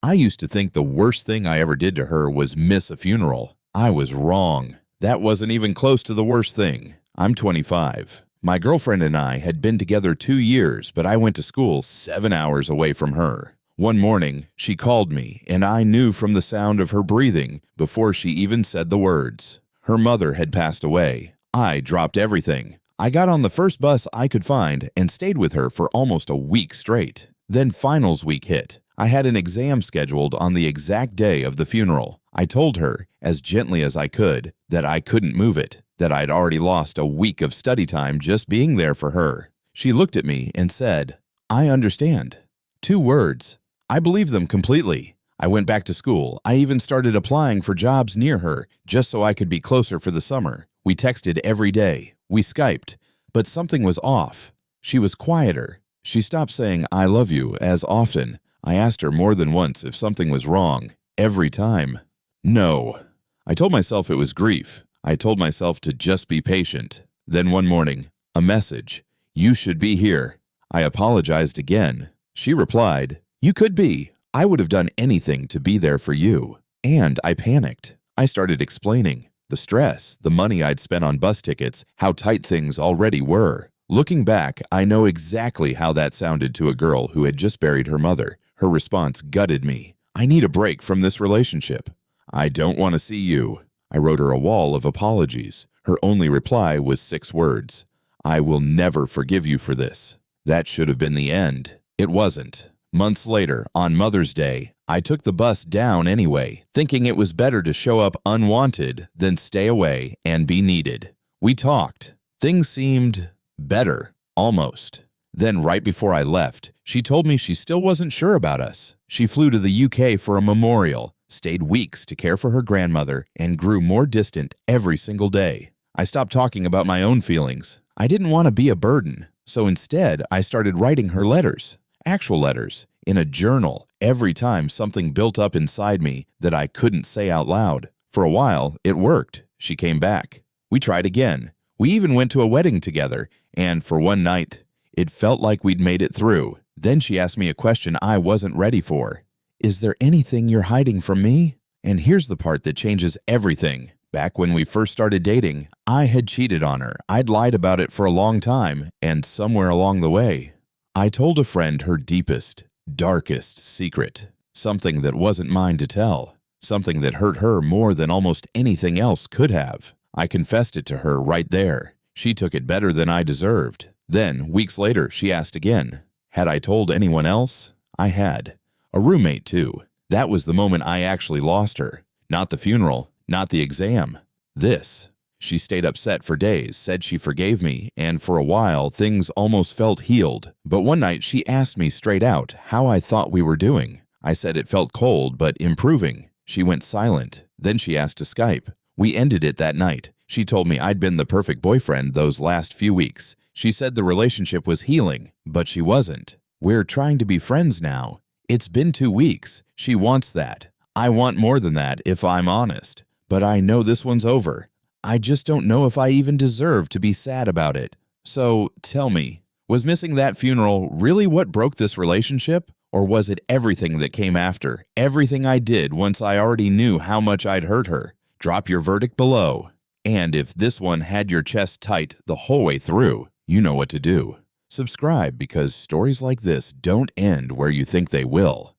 I used to think the worst thing I ever did to her was miss a funeral. I was wrong. That wasn't even close to the worst thing. I'm 25. My girlfriend and I had been together 2 years, but I went to school 7 hours away from her. One morning, she called me, and I knew from the sound of her breathing before she even said the words. Her mother had passed away. I dropped everything. I got on the first bus I could find and stayed with her for almost a week straight. Then finals week hit. I had an exam scheduled on the exact day of the funeral. I told her, as gently as I could, that I couldn't move it, that I'd already lost a week of study time just being there for her. She looked at me and said, "I understand." 2 words. I believed them completely. I went back to school. I even started applying for jobs near her, just so I could be closer for the summer. We texted every day. We Skyped. But something was off. She was quieter. She stopped saying "I love you" as often. I asked her more than once if something was wrong. Every time, no. I told myself it was grief. I told myself to just be patient. Then one morning, a message. "You should be here." I apologized again. She replied, "You could be. I would have done anything to be there for you." And I panicked. I started explaining. The stress, the money I'd spent on bus tickets, how tight things already were. Looking back, I know exactly how that sounded to a girl who had just buried her mother. Her response gutted me. "I need a break from this relationship." "I don't want to see you." I wrote her a wall of apologies. Her only reply was 6 words. "I will never forgive you for this." That should have been the end. It wasn't. Months later, on Mother's Day, I took the bus down anyway, thinking it was better to show up unwanted than stay away and be needed. We talked. Things seemed better, almost. Then right before I left, she told me she still wasn't sure about us. She flew to the UK for a memorial, stayed weeks to care for her grandmother, and grew more distant every single day. I stopped talking about my own feelings. I didn't want to be a burden, so instead I started writing her letters. Actual letters, in a journal, every time something built up inside me that I couldn't say out loud. For a while, it worked. She came back. We tried again. We even went to a wedding together, and for one night, it felt like we'd made it through. Then she asked me a question I wasn't ready for. "Is there anything you're hiding from me?" And here's the part that changes everything. Back when we first started dating, I had cheated on her. I'd lied about it for a long time, and somewhere along the way, I told a friend her deepest, darkest secret. Something that wasn't mine to tell. Something that hurt her more than almost anything else could have. I confessed it to her right there. She took it better than I deserved. Then, weeks later, she asked again. Had I told anyone else? I had. A roommate, too. That was the moment I actually lost her. Not the funeral, not the exam. This. She stayed upset for days, said she forgave me, and for a while, things almost felt healed. But one night, she asked me straight out how I thought we were doing. I said it felt cold, but improving. She went silent. Then she asked to Skype. We ended it that night. She told me I'd been the perfect boyfriend those last few weeks. She said the relationship was healing, but she wasn't. We're trying to be friends now. It's been 2 weeks. She wants that. I want more than that, if I'm honest. But I know this one's over. I just don't know if I even deserve to be sad about it. So, tell me, was missing that funeral really what broke this relationship? Or was it everything that came after? Everything I did once I already knew how much I'd hurt her? Drop your verdict below. And if this one had your chest tight the whole way through, you know what to do. Subscribe because stories like this don't end where you think they will.